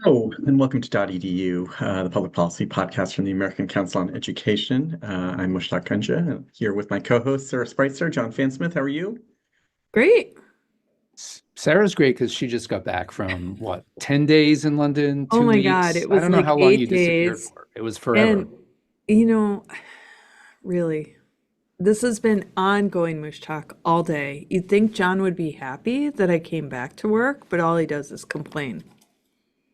Hello, and welcome to .edu, the public policy podcast from the American Council on Education. I'm Mushtaq Kunja, here with my co-host, Sarah Spreitzer. John Fansmith, how are you? Great. Sarah's great because she just got back from 10 days in London, Oh two my God, weeks. it I was don't know like how long you eight disappeared days. for. It was forever. And, you know, really, this has been ongoing mush talk all day. You'd think John would be happy that I came back to work, but all he does is complain.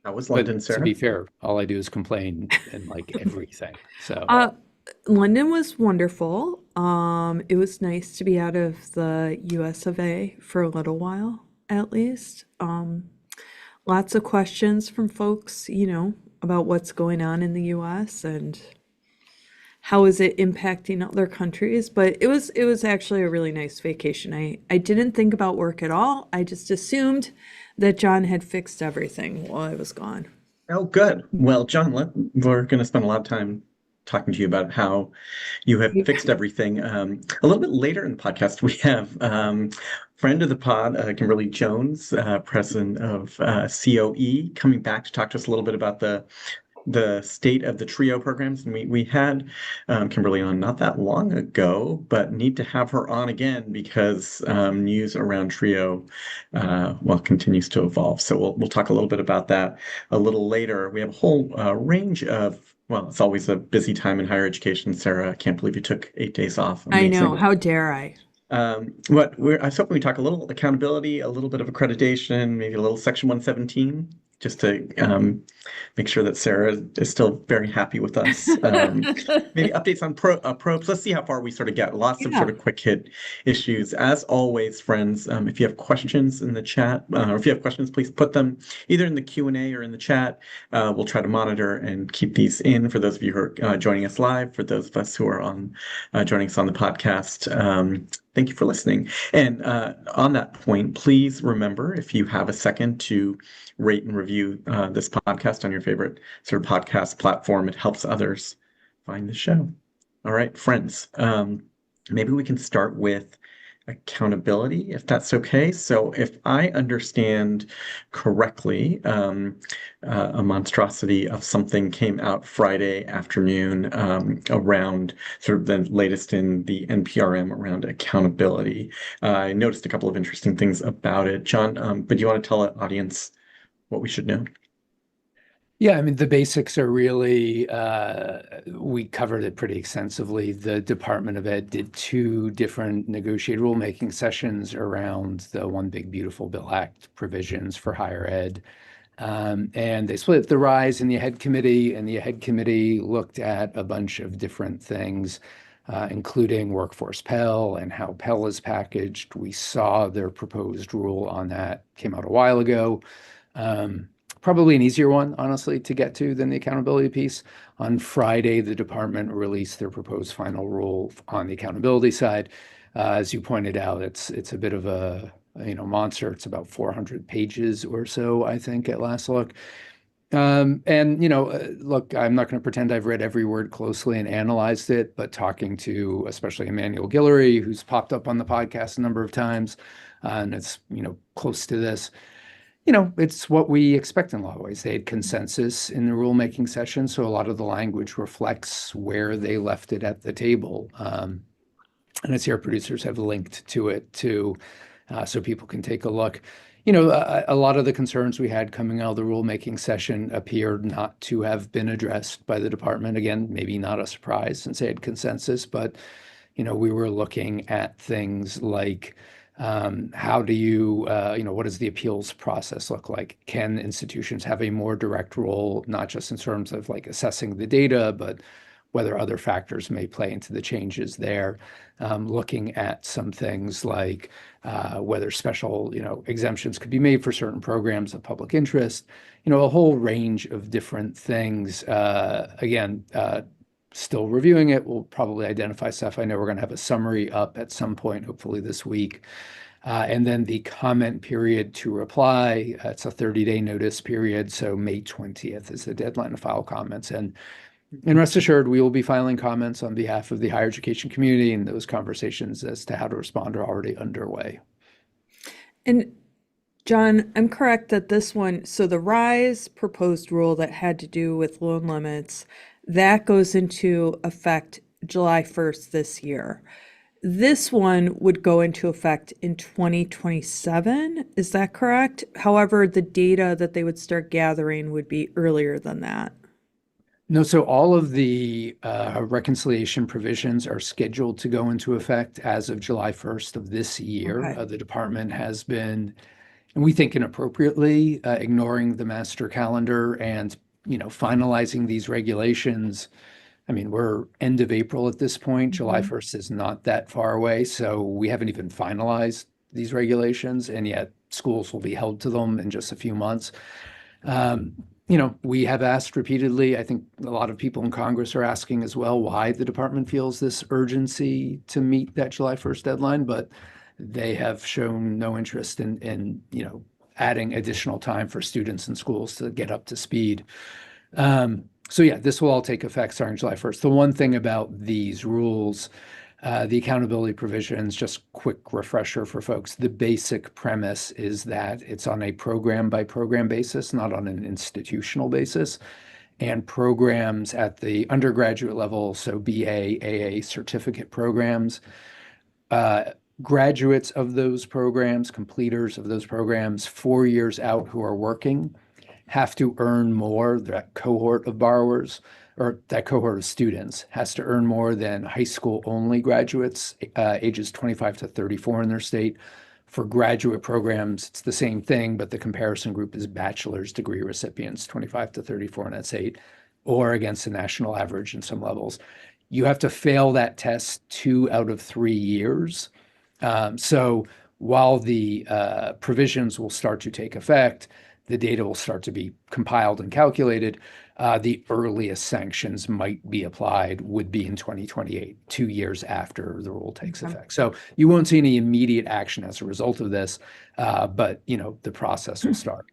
How was London, But to Sarah? be fair, all I do is complain and like everything. So Uh, London was wonderful. It was nice to be out of the US of A for a little while, at least. Lots of questions from folks, about what's going on in the US and how is it impacting other countries. But it was actually a really nice vacation. I didn't think about work at all. I just assumed that John had fixed everything while I was gone. Oh, good. Well, John, we're going to spend a lot of time talking to you about how you have fixed everything. A little bit later in the podcast, we have friend of the pod, Kimberly Jones, president of COE, coming back to talk to us a little bit about the state of the TRIO programs. And we had Kimberly on not that long ago, but need to have her on again because news around TRIO, continues to evolve. So we'll talk a little bit about that a little later. We have a whole range of, well, it's always a busy time in higher education. Sarah, I can't believe you took 8 days off. I know, Amazing. how dare I? I was hoping we talk a little accountability, a little bit of accreditation, maybe a little Section 117, just to make sure that Sarah is still very happy with us. Maybe updates on probes. Let's see how far we sort of get. Lots of Yeah. sort of quick hit issues. As always, friends, if you have questions in the chat, or if you have questions, please put them either in the Q&A or in the chat. We'll try to monitor and keep these in for those of you who are joining us live, for those of us who are joining us on the podcast. Thank you for listening. And on that point, please remember, if you have a second, to rate and review this podcast on your favorite sort of podcast platform. It helps others find the show. All right, friends, maybe we can start with accountability, if that's okay. So if I understand correctly, a monstrosity of something came out Friday afternoon around sort of the latest in the NPRM around accountability. I noticed a couple of interesting things about it. John, but do you want to tell the audience what we should know? yeah, I mean, the basics are really, we covered it pretty extensively. The Department of Ed did two different negotiated rulemaking sessions around the One Big Beautiful Bill Act provisions for higher ed. And they split the RISE and the AHEAD committee, and the AHEAD committee looked at a bunch of different things, including workforce Pell and how Pell is packaged. We saw their proposed rule on that, came out a while ago. Probably an easier one, honestly, to get to than the accountability piece. On Friday, the department released their proposed final rule on the accountability side. As you pointed out, it's a bit of a monster. It's about 400 pages or so, I think, at last look. Look, I'm not going to pretend I've read every word closely and analyzed it, but talking to especially Emmanuel Guillory, who's popped up on the podcast a number of times, and it's close to this. It's what we expect in a lot of ways. They had consensus in the rulemaking session, so a lot of the language reflects where they left it at the table. And as our producers have linked to it too, so people can take a look. A lot of the concerns we had coming out of the rulemaking session appeared not to have been addressed by the department. Again, maybe not a surprise since they had consensus, but we were looking at things like how do you, what does the appeals process look like? Can institutions have a more direct role, not just in terms of like assessing the data, but whether other factors may play into the changes there? Looking at some things like whether special, exemptions could be made for certain programs of public interest, a whole range of different things. Again, still reviewing it. We'll probably identify stuff. I know we're going to have a summary up at some point, hopefully this week. And then the comment period to reply, it's a 30-day notice period. So May 20th is the deadline to file comments. And rest assured, we will be filing comments on behalf of the higher education community, and those conversations as to how to respond are already underway. And John, I'm correct that this one, so the RISE proposed rule that had to do with loan limits, that goes into effect July 1st this year. This one would go into effect in 2027. Is that correct? However, the data that they would start gathering would be earlier than that. No, so all of the reconciliation provisions are scheduled to go into effect as of July 1st of this year. Okay. The department has been, and we think inappropriately, ignoring the master calendar and, finalizing these regulations. I mean, we're end of April at this point. July Mhm. 1st is not that far away, so we haven't even finalized these regulations, and yet schools will be held to them in just a few months. Um, we have asked repeatedly, I think a lot of people in Congress are asking as well, why the department feels this urgency to meet that July 1st deadline, but they have shown no interest in adding additional time for students and schools to get up to speed. So yeah, this will all take effect starting July 1st. The one thing about these rules, the accountability provisions, just quick refresher for folks, the basic premise is that it's on a program by program basis, not on an institutional basis. And programs at the undergraduate level, so BA, AA certificate programs, uh, graduates of those programs, completers of those programs, 4 years out who are working, have to earn more. That cohort of borrowers or that cohort of students has to earn more than high school only graduates, ages 25 to 34 in their state. For graduate programs, it's the same thing, but the comparison group is bachelor's degree recipients, 25 to 34 in that state, or against the national average in some levels. You have to fail that test 2 out of 3 years. So while the provisions will start to take effect, the data will start to be compiled and calculated. The earliest sanctions might be applied would be in 2028, 2 years after the rule takes Okay. effect. So you won't see any immediate action as a result of this, but the process will start.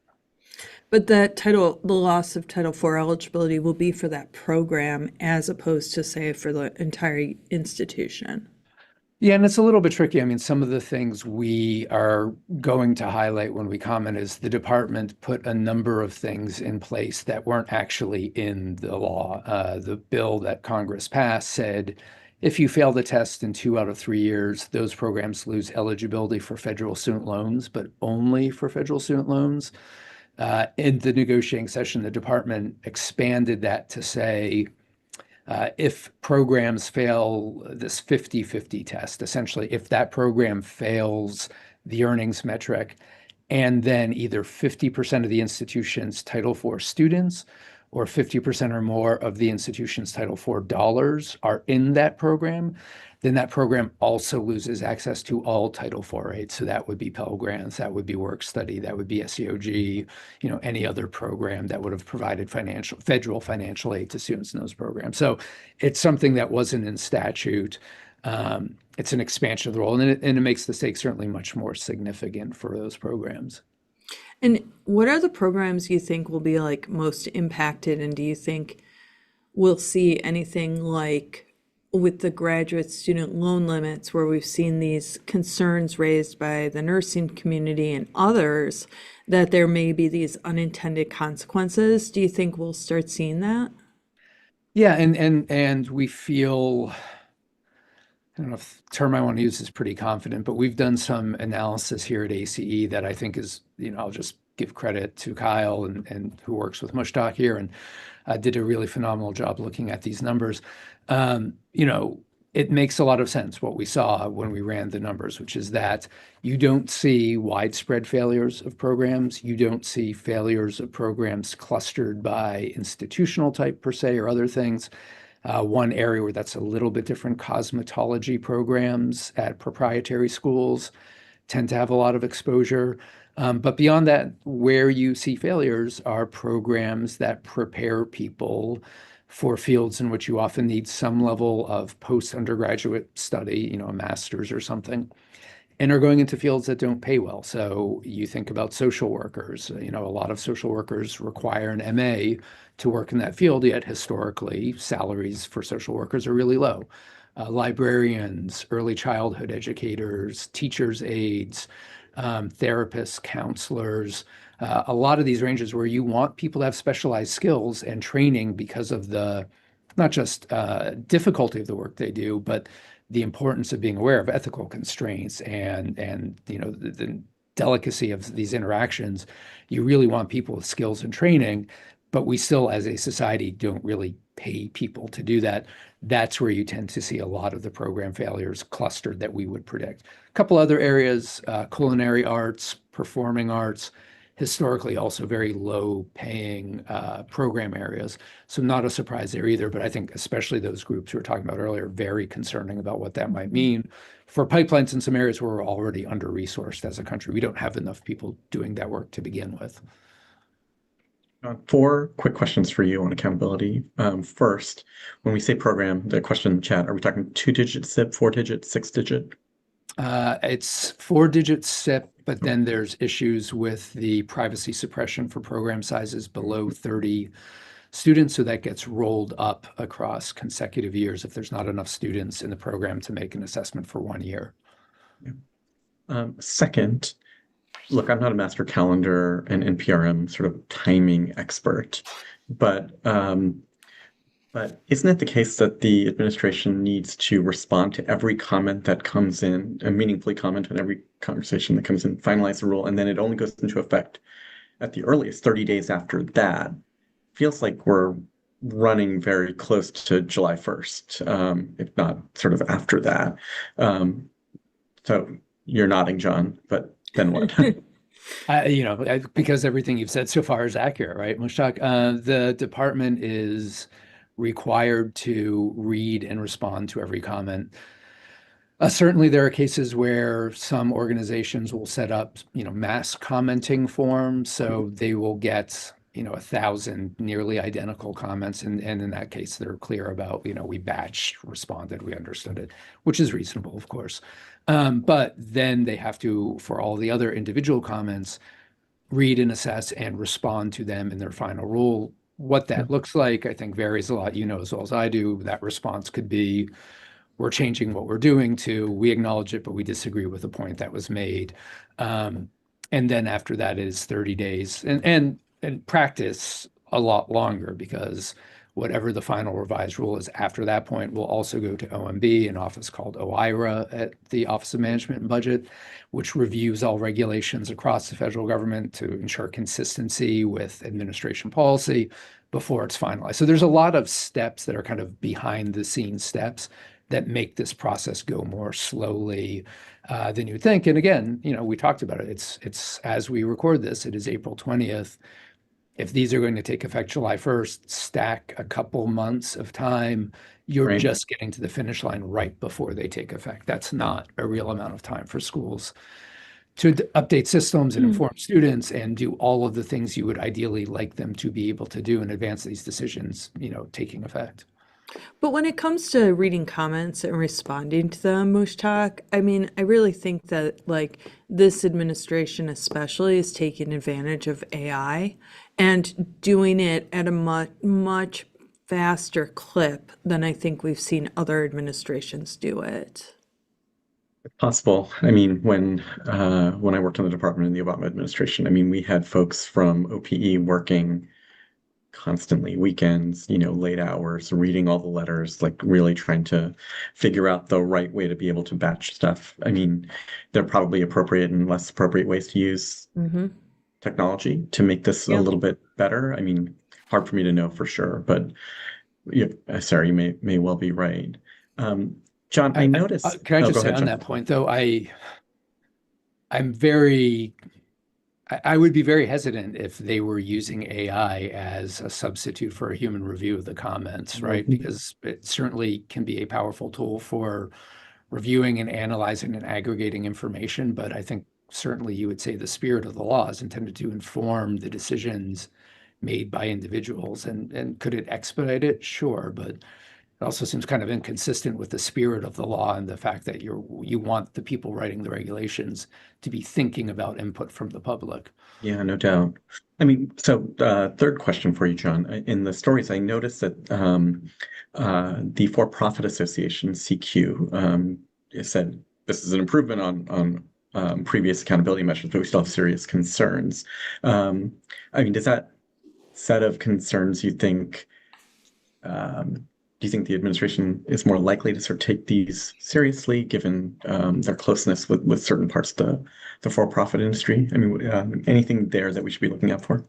But the loss of Title IV eligibility will be for that program as opposed to, say, for the entire institution. Yeah, and it's a little bit tricky. I mean, some of the things we are going to highlight when we comment is the department put a number of things in place that weren't actually in the law. The bill that Congress passed said if you fail the test in 2 out of 3 years, those programs lose eligibility for federal student loans, but only for federal student loans. In the negotiating session, the department expanded that to say if programs fail this 50-50 test, essentially, if that program fails the earnings metric, and then either 50% of the institution's Title IV students or 50% or more of the institution's Title IV dollars are in that program, then that program also loses access to all Title IV rates. So that would be Pell Grants, that would be work study, that would be SEOG, any other program that would have provided federal financial aid to students in those programs. So it's something that wasn't in statute. It's an expansion of the role, and it makes the stakes certainly much more significant for those programs. And what are the programs you think will be like most impacted? And do you think we'll see anything like with the graduate student loan limits where we've seen these concerns raised by the nursing community and others that there may be these unintended consequences? Do you think we'll start seeing that? Yeah, and we feel, I don't know if the term I want to use is pretty confident, but we've done some analysis here at ACE that I think is, I'll just give credit to Kyle and who works with Mushtak here and did a really phenomenal job looking at these numbers. It makes a lot of sense what we saw when we ran the numbers, which is that you don't see widespread failures of programs. You don't see failures of programs clustered by institutional type per se or other things. One area where that's a little bit different, cosmetology programs at proprietary schools tend to have a lot of exposure. But beyond that, where you see failures are programs that prepare people for fields in which you often need some level of post-undergraduate study, a master's or something, and are going into fields that don't pay well. So you think about social workers, a lot of social workers require an MA to work in that field, yet historically salaries for social workers are really low. Librarians, early childhood educators, teachers' aides, therapists, counselors, a lot of these ranges where you want people to have specialized skills and training because of the not just difficulty of the work they do, but the importance of being aware of ethical constraints and the delicacy of these interactions. You really want people with skills and training, but we still, as a society, don't really pay people to do that. That's where you tend to see a lot of the program failures clustered that we would predict. A couple other areas, culinary arts, performing arts, historically also very low paying program areas. So not a surprise there either, but I think especially those groups we were talking about earlier, very concerning about what that might mean for pipelines in some areas where we're already under-resourced as a country. We don't have enough people doing that work to begin with. Four quick questions for you on accountability. First, when we say program, the question in the chat, are we talking 2-digit SIP, 4-digit, 6-digit? It's 4-digit SIP, but then there's issues with the privacy suppression for program sizes below 30 students. So that gets rolled up across consecutive years if there's not enough students in the program to make an assessment for 1 year. Second, look, I'm not a master calendar and NPRM sort of timing expert, but isn't it the case that the administration needs to respond to every comment that comes in, and meaningfully comment on every conversation that comes in, finalize the rule, and then it only goes into effect at the earliest 30 days after that? Feels like we're running very close to July 1st, if not sort of after that. So you're nodding, John, but then what? Because everything you've said so far is accurate, right, Mushtaq? The department is required to read and respond to every comment. Certainly, there are cases where some organizations will set up, mass commenting forms, so they will get 1,000 nearly identical comments, and in that case, they're clear about, we batched, responded, we understood it, which is reasonable, of course. But then they have to, for all the other individual comments, read and assess and respond to them in their final rule. What that looks like, I think, varies a lot. As well as I do. That response could be, we're changing what we're doing, to we acknowledge it, but we disagree with the point that was made. And then after that is 30 days. And practice a lot longer, because whatever the final revised rule is after that point will also go to OMB, an office called OIRA at the Office of Management and Budget, which reviews all regulations across the federal government to ensure consistency with administration policy before it's finalized. So there's a lot of steps that are kind of behind the scenes steps that make this process go more slowly than you would think. And again, we talked about it. It's as we record this, it is April 20th. If these are going to take effect July 1st, stack a couple months of time, you're just getting to the finish line right before they take effect. That's not a real amount of time for schools to update systems and inform students and do all of the things you would ideally like them to be able to do in advance of these decisions, taking effect. But when it comes to reading comments and responding to them, Mushtaq, I really think that this administration especially is taking advantage of AI and doing it at a much faster clip than I think we've seen other administrations do it. Possible. When I worked in the department in the Obama administration, we had folks from OPE working constantly, weekends, late hours, reading all the letters, really trying to figure out the right way to be able to batch stuff. There are probably appropriate and less appropriate ways to use technology to make this a little bit better. Hard for me to know for sure, but Sarah, you may well be right. John, I noticed. Can I just go say ahead, on John. that point, though, I would be very hesitant if they were using AI as a substitute for a human review of the comments, right? Because it certainly can be a powerful tool for reviewing and analyzing and aggregating information. But I think certainly you would say the spirit of the law is intended to inform the decisions made by individuals. And could it expedite it? Sure. But it also seems kind of inconsistent with the spirit of the law and the fact that you want the people writing the regulations to be thinking about input from the public. Yeah, no doubt. Third question for you, John. In the stories, I noticed that the For-Profit Association, CQ, said this is an improvement on previous accountability measures, but we still have serious concerns. I mean, does that set of concerns you think, do you think the administration is more likely to sort of take these seriously given their closeness with certain parts of the for-profit industry? I mean, anything there that we should be looking out for?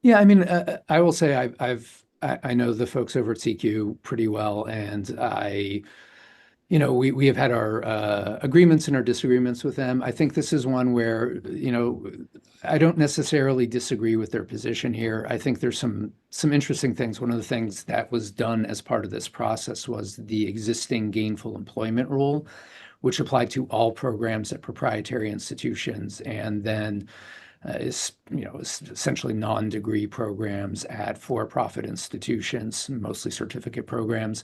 Yeah, I mean, I will say I know the folks over at CQ pretty well, and we have had our agreements and our disagreements with them. I think this is one where, I don't necessarily disagree with their position here. I think there's some interesting things. One of the things that was done as part of this process was the existing gainful employment rule, which applied to all programs at proprietary institutions, and then is essentially non-degree programs at for-profit institutions, mostly certificate programs.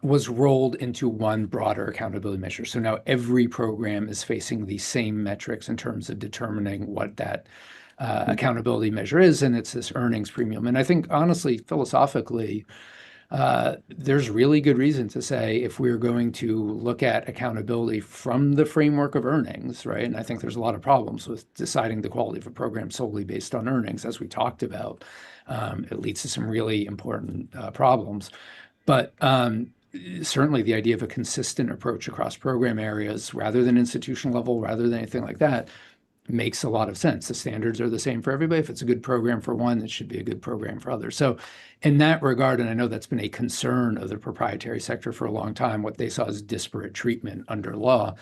Was rolled into one broader accountability measure. So now every program is facing the same metrics in terms of determining what that accountability measure is, and it's this earnings premium. And I think, honestly, philosophically, there's really good reason to say if we're going to look at accountability from the framework of earnings, right? And I think there's a lot of problems with deciding the quality of a program solely based on earnings, as we talked about. It leads to some really important problems. But certainly the idea of a consistent approach across program areas rather than institutional level, rather than anything like that, makes a lot of sense. The standards are the same for everybody. If it's a good program for one, it should be a good program for others. So in that regard, and I know that's been a concern of the proprietary sector for a long time, what they saw as disparate treatment under law,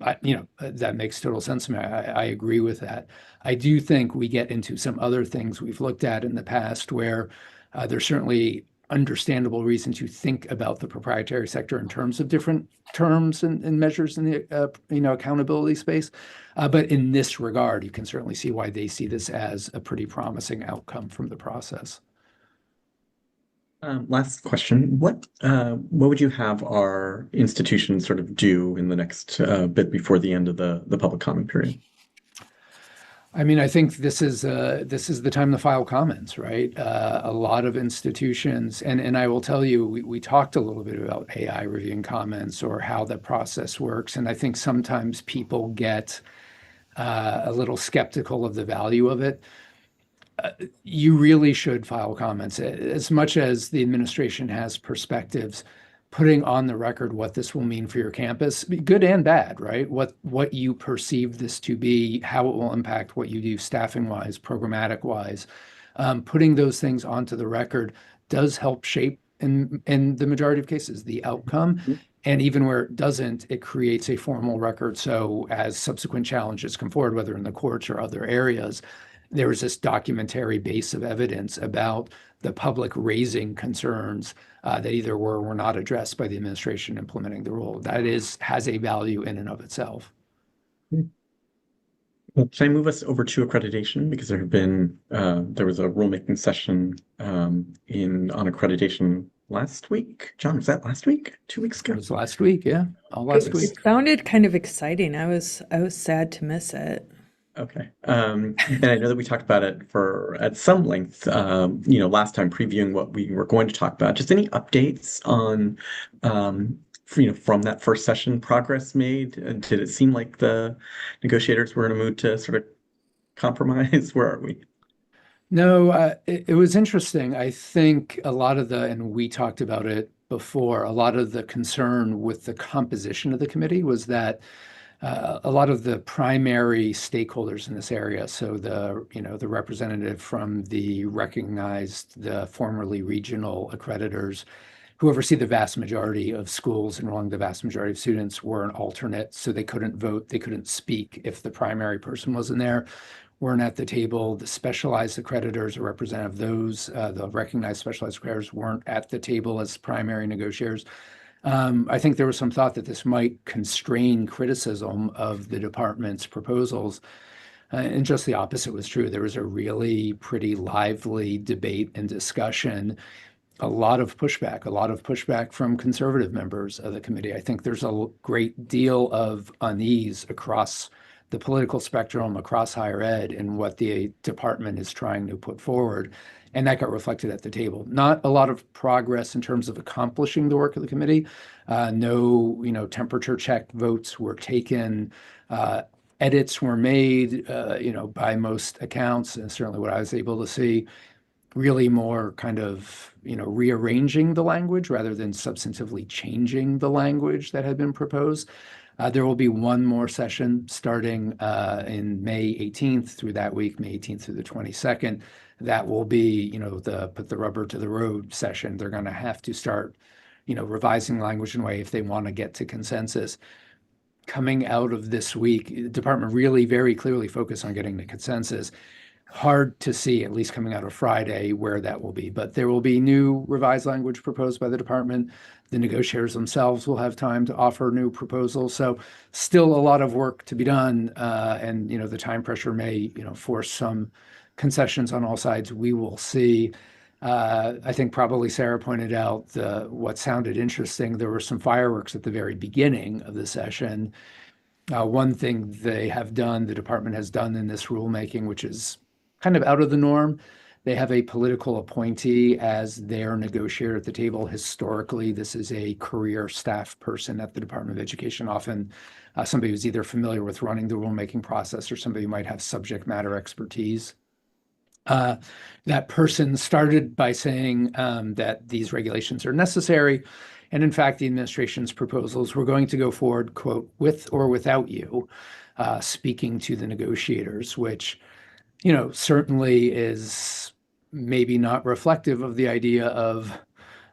that makes total sense to me. I agree with that. I do think we get into some other things we've looked at in the past where there's certainly understandable reason to think about the proprietary sector in terms of different terms and measures in the accountability space. But in this regard, you can certainly see why they see this as a pretty promising outcome from the process. Last question. What would you have our institutions sort of do in the next bit before the end of the public comment period? I mean, I think this is the time to file comments, right? A lot of institutions, and I will tell you, we talked a little bit about AI reviewing comments or how the process works, and I think sometimes people get a little skeptical of the value of it. You really should file comments. As much as the administration has perspectives, putting on the record what this will mean for your campus, good and bad, right? What you perceive this to be, how it will impact what you do staffing wise, programmatic wise. Putting those things onto the record does help shape in the majority of cases the outcome. And even where it doesn't, it creates a formal record. So as subsequent challenges come forward, whether in the courts or other areas, there is this documentary base of evidence about the public raising concerns that either were or were not addressed by the administration implementing the rule. That has a value in and of itself. Well, can I move us over to accreditation? Because there was a rulemaking session on accreditation last week. John, was that last week? 2 weeks ago? It was last week, yeah. All last week. It sounded kind of exciting. I was sad to miss it. Okay. And I know that we talked about it at some length, last time previewing what we were going to talk about. Just any updates on, from that first session, progress made? Did it seem like the negotiators were in a mood to sort of compromise? Where are we? No, it was interesting. I think and we talked about it before, a lot of the concern with the composition of the committee was that a lot of the primary stakeholders in this area, so the representative from the formerly regional accreditors who oversee the vast majority of schools enrolling the vast majority of students, were an alternate, so they couldn't vote, they couldn't speak if the primary person wasn't there, weren't at the table. The specialized accreditors, a representative of those, the recognized specialized accreditors, weren't at the table as primary negotiators. I think there was some thought that this might constrain criticism of the department's proposals. And just the opposite was true. There was a really pretty lively debate and discussion, a lot of pushback from conservative members of the committee. I think there's a great deal of unease across the political spectrum across higher ed and what the department is trying to put forward. And that got reflected at the table. Not a lot of progress in terms of accomplishing the work of the committee. No, temperature check votes were taken. Edits were made, by most accounts, and certainly what I was able to see, really more kind of, rearranging the language rather than substantively changing the language that had been proposed. There will be one more session starting in May 18th through that week, May 18th through the 22nd. That will be, the put the rubber to the road session. They're going to have to start, revising language in a way if they want to get to consensus. Coming out of this week, the department really very clearly focused on getting the consensus. Hard to see, at least coming out of Friday, where that will be. But there will be new revised language proposed by the department. The negotiators themselves will have time to offer new proposals. So still a lot of work to be done. And, the time pressure may, force some concessions on all sides. We will see. I think probably Sarah pointed out what sounded interesting. There were some fireworks at the very beginning of the session. One thing they have done, the department has done in this rulemaking, which is kind of out of the norm, they have a political appointee as their negotiator at the table. Historically, this is a career staff person at the Department of Education, often somebody who's either familiar with running the rulemaking process or somebody who might have subject matter expertise. That person started by saying that these regulations are necessary. And in fact, the administration's proposals were going to go forward, quote, with or without you, speaking to the negotiators, which, certainly is maybe not reflective of the idea of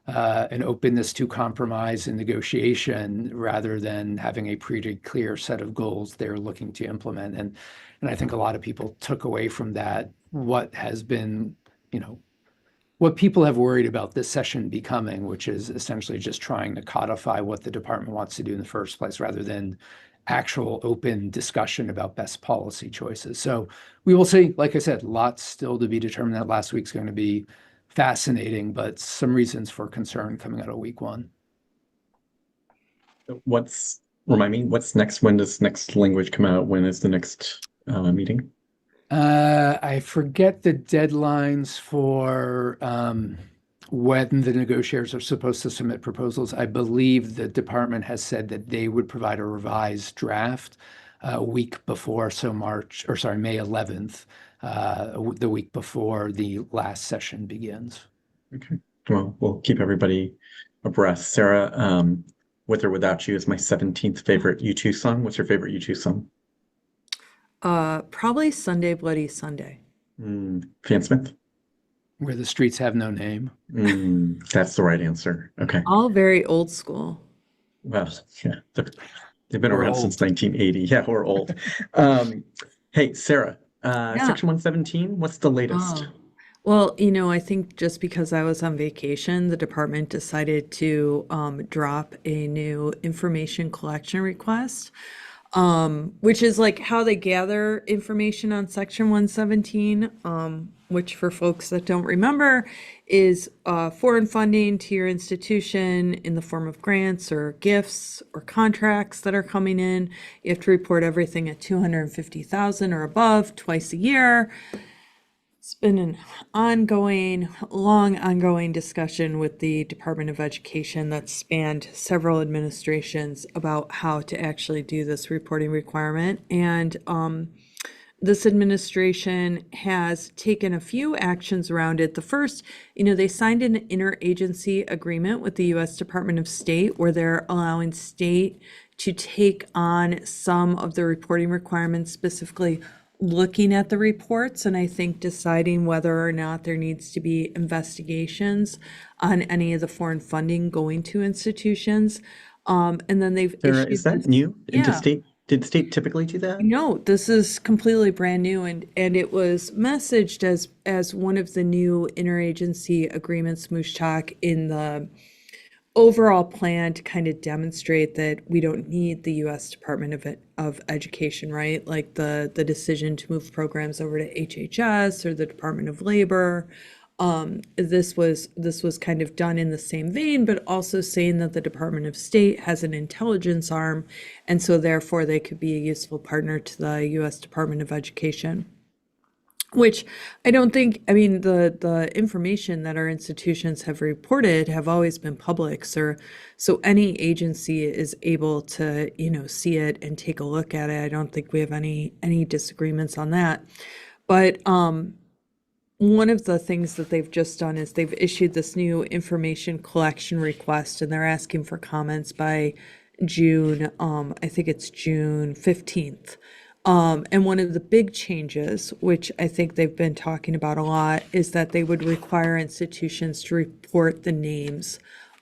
an openness to compromise and negotiation rather than having a pretty clear set of goals they're looking to implement. And I think a lot of people took away from that what has been, what people have worried about this session becoming, which is essentially just trying to codify what the department wants to do in the first place rather than actual open discussion about best policy choices. So we will see. Like I said, lots still to be determined. That last week's going to be fascinating, but some reasons for concern coming out of week one. Remind me, what's next? When does next language come out? When is the next meeting? I forget the deadlines for when the negotiators are supposed to submit proposals. I believe the department has said that they would provide a revised draft a week before, May 11th, the week before the last session begins. Okay. Well, we'll keep everybody abreast. Sarah, With or Without You is my 17th favorite U2 song. What's your favorite U2 song? Probably Sunday Bloody Sunday. Fan Smith? Where the Streets Have No Name. That's the right answer. Okay. All very old school. Well, yeah, they've been We're around old. since 1980. Yeah, we're old. Hey, Sarah, Section 117, what's the latest? Oh. Well, I think just because I was on vacation, the department decided to drop a new information collection request, which is like how they gather information on Section 117, which for folks that don't remember is foreign funding to your institution in the form of grants or gifts or contracts that are coming in. You have to report everything at 250,000 or above twice a year. It's been an long ongoing discussion with the Department of Education that spanned several administrations about how to actually do this reporting requirement. And this administration has taken a few actions around it. The first, they signed an interagency agreement with the U.S. Department of State where they're allowing state to take on some of the reporting requirements, specifically looking at the reports and I think deciding whether or not there needs to be investigations on any of the foreign funding going to institutions. And then they've Sarah, issued is that this- new? Yeah. Did the state typically do that? No, this is completely brand new, and it was messaged as one of the new interagency agreements, Mushtak, in the overall plan to kind of demonstrate that we don't need the U.S. Department of Education, right? Like the decision to move programs over to HHS or the Department of Labor. This was kind of done in the same vein, but also saying that the Department of State has an intelligence arm, and so therefore they could be a useful partner to the U.S. Department of Education. Which I don't think, I mean, the information that our institutions have reported have always been public. So any agency is able to, see it and take a look at it. I don't think we have any disagreements on that. But one of the things that they've just done is they've issued this new information collection request, and they're asking for comments by June, I think it's June 15th. And one of the big changes, which I think they've been talking about a lot, is that they would require institutions to report the names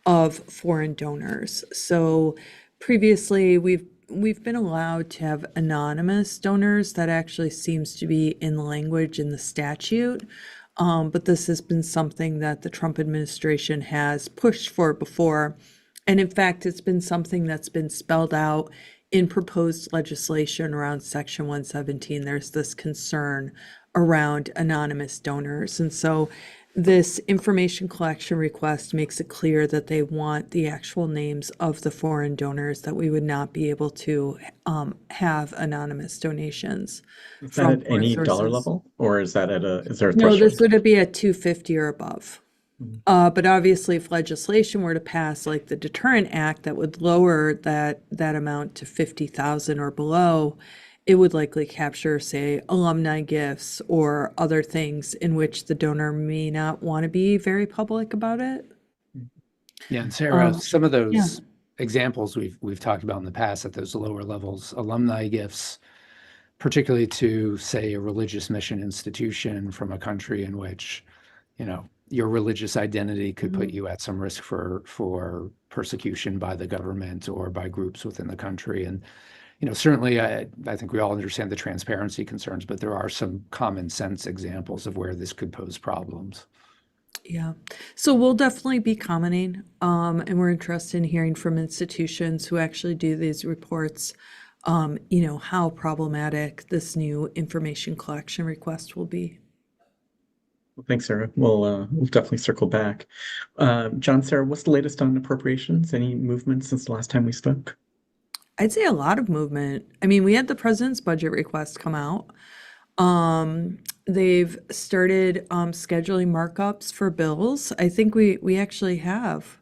of foreign donors. So previously, we've been allowed to have anonymous donors. That actually seems to be in the language in the statute. But this has been something that the Trump administration has pushed for before. And in fact, it's been something that's been spelled out in proposed legislation around Section 117. There's this concern around anonymous donors. And so this information collection request makes it clear that they want the actual names of the foreign donors, that we would not be able to have anonymous donations Is that from at any foreign dollar sources. level, or is there a No, this threshold? would be at 250 or above. Mhm. But obviously, if legislation were to pass, like the Deterrent Act, that would lower that amount to 50,000 or below, it would likely capture, say, alumni gifts or other things in which the donor may not want to be very public about it. Yeah, and Sarah, some of Yeah. those examples we've talked about in the past at those lower levels, alumni gifts, particularly to, say, a religious mission institution from a country in which, your religious identity could put you at some risk for persecution by the government or by groups within the country. And, certainly I think we all understand the transparency concerns, but there are some common sense examples of where this could pose problems. Yeah. So we'll definitely be commenting, and we're interested in hearing from institutions who actually do these reports, how problematic this new information collection request will be. Well, thanks, Sarah. We'll definitely circle back. John, Sarah, what's the latest on appropriations? Any movement since the last time we spoke? I'd say a lot of movement. I mean, we had the president's budget request come out. They've started scheduling markups for bills. I think we actually have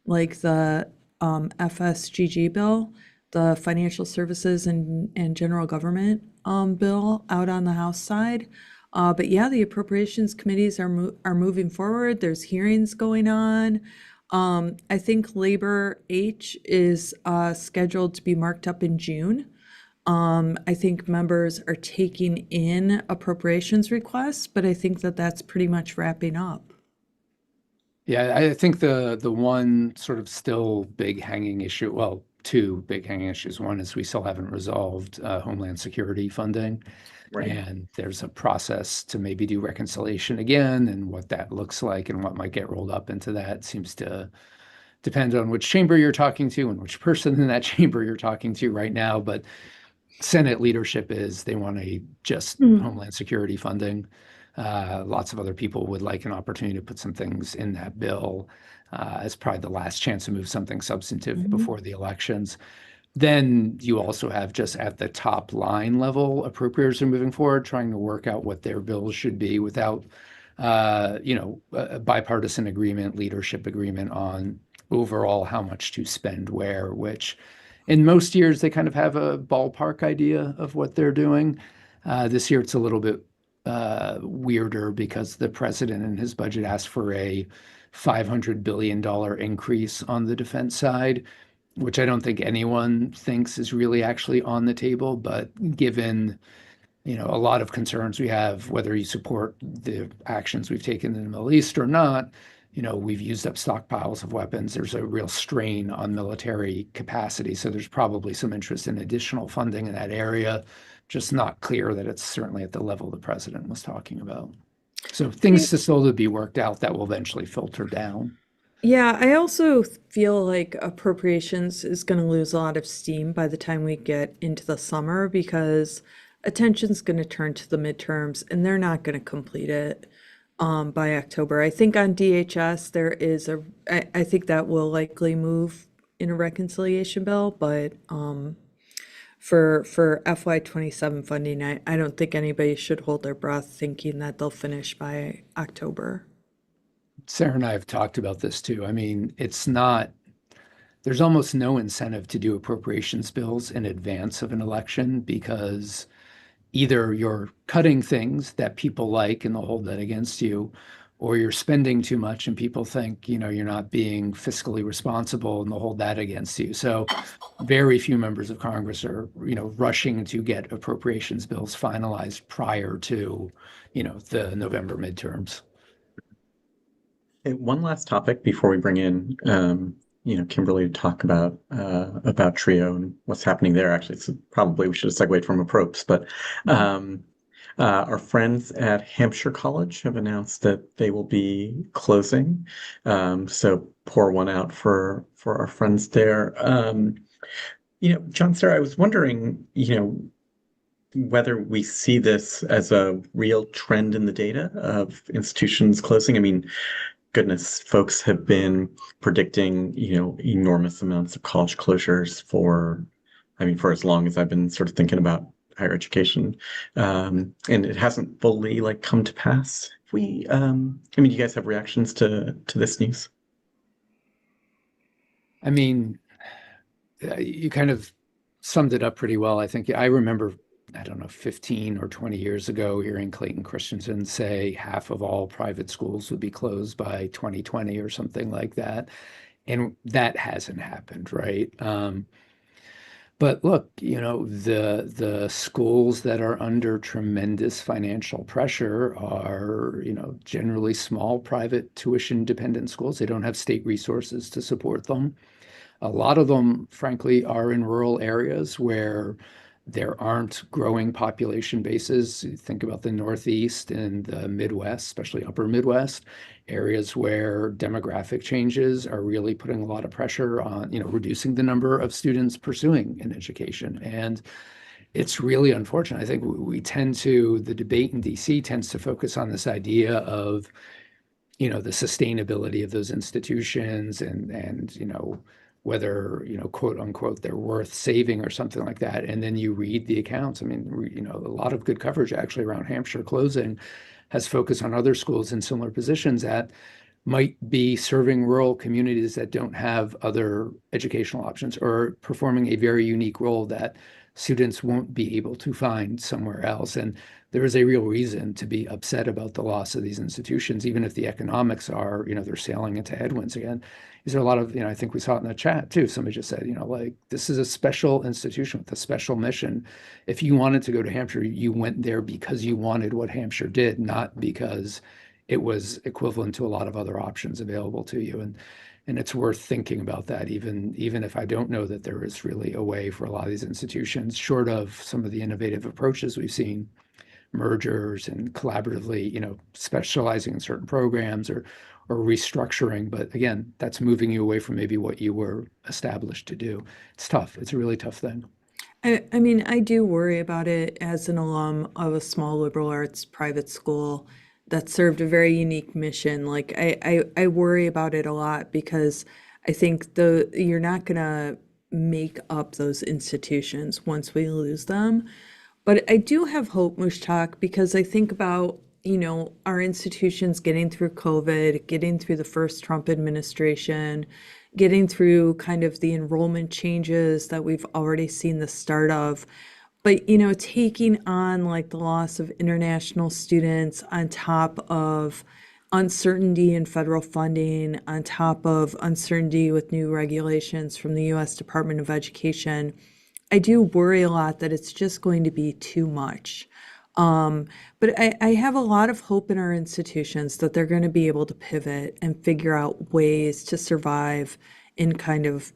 like the FSGG bill, the Financial Services and General Government bill out on the House side. But yeah, the appropriations committees are moving forward. There's hearings going on. I think Labor H is scheduled to be marked up in June. I think members are taking in appropriations requests, but I think that that's pretty much wrapping up. Yeah, I think the one sort of still big hanging issue, well, two big hanging issues. One is we still haven't resolved Homeland Security funding. Right. And there's a process to maybe do reconciliation again, and what that looks like and what might get rolled up into that seems to depend on which chamber you're talking to and which person in that chamber you're talking to right now. But Senate leadership is they want a just Homeland Security funding. Lots of other people would like an opportunity to put some things in that bill as probably the last chance to move something substantive before the elections. Then you also have just at the top line level, appropriators are moving forward, trying to work out what their bills should be without, a bipartisan agreement, leadership agreement on overall how much to spend where, which in most years they kind of have a ballpark idea of what they're doing. This year it's a little bit weirder because the president in his budget asked for a $500 billion increase on the defense side, which I don't think anyone thinks is really actually on the table. But given, a lot of concerns we have, whether you support the actions we've taken in the Middle East or not, we've used up stockpiles of weapons. There's a real strain on military capacity. So there's probably some interest in additional funding in that area. Just not clear that it's certainly at the level the president was talking about. So things to still to be worked out that will eventually filter down. Yeah, I also feel like appropriations is going to lose a lot of steam by the time we get into the summer because attention's going to turn to the midterms and they're not going to complete it. by October. I think on DHS there is I think that will likely move in a reconciliation bill, but for FY 27 funding, I don't think anybody should hold their breath thinking that they'll finish by October. Sarah and I have talked about this too. I mean, it's not, there's almost no incentive to do appropriations bills in advance of an election because either you're cutting things that people like and they'll hold that against you, or you're spending too much and people think, you're not being fiscally responsible and they'll hold that against you. So very few members of Congress are, rushing to get appropriations bills finalized prior to, the November midterms. Okay, one last topic before we bring in, Kimberly to talk about Trio and what's happening there. Actually, so probably we should have segued from approps, but um, our friends at Hampshire College have announced that they will be closing. So pour one out for our friends there. John, Sarah, I was wondering, whether we see this as a real trend in the data of institutions closing. I mean, goodness, folks have been predicting, enormous amounts of college closures for as long as I've been sort of thinking about higher education. And it hasn't fully like come to pass. Do you guys have reactions to this news? I mean, you kind of summed it up pretty well. I think I remember, I don't know, 15 or 20 years ago, hearing Clayton Christensen say half of all private schools would be closed by 2020 or something like that. And that hasn't happened, right? But look, the schools that are under tremendous financial pressure are, generally small private tuition dependent schools. They don't have state resources to support them. A lot of them, frankly, are in rural areas where there aren't growing population bases. You think about the Northeast and the Midwest, especially upper Midwest, areas where demographic changes are really putting a lot of pressure on, reducing the number of students pursuing an education. And it's really unfortunate. I think the debate in DC tends to focus on this idea of, the sustainability of those institutions and whether, quote unquote, they're worth saving or something like that. And then you read the accounts. I mean, a lot of good coverage actually around Hampshire closing has focused on other schools in similar positions that might be serving rural communities that don't have other educational options or performing a very unique role that students won't be able to find somewhere else. And there is a real reason to be upset about the loss of these institutions, even if the economics are, they're sailing into headwinds again. These are a lot of, I think we saw it in the chat too. Somebody just said, this is a special institution with a special mission. If you wanted to go to Hampshire, you went there because you wanted what Hampshire did, not because it was equivalent to a lot of other options available to you. And it's worth thinking about that, even if I don't know that there is really a way for a lot of these institutions, short of some of the innovative approaches we've seen, mergers and collaboratively, specializing in certain programs or restructuring. But again, that's moving you away from maybe what you were established to do. It's tough. It's a really tough thing. I mean, I do worry about it as an alum of a small liberal arts private school that served a very unique mission. Like I worry about it a lot because I think you're not gonna make up those institutions once we lose them. But I do have hope, Mushtak, because I think about, our institutions getting through COVID, getting through the first Trump administration, getting through kind of the enrollment changes that we've already seen the start of. But, taking on like the loss of international students on top of uncertainty in federal funding, on top of uncertainty with new regulations from the US Department of Education, I do worry a lot that it's just going to be too much. But I have a lot of hope in our institutions that they're going to be able to pivot and figure out ways to survive in kind of,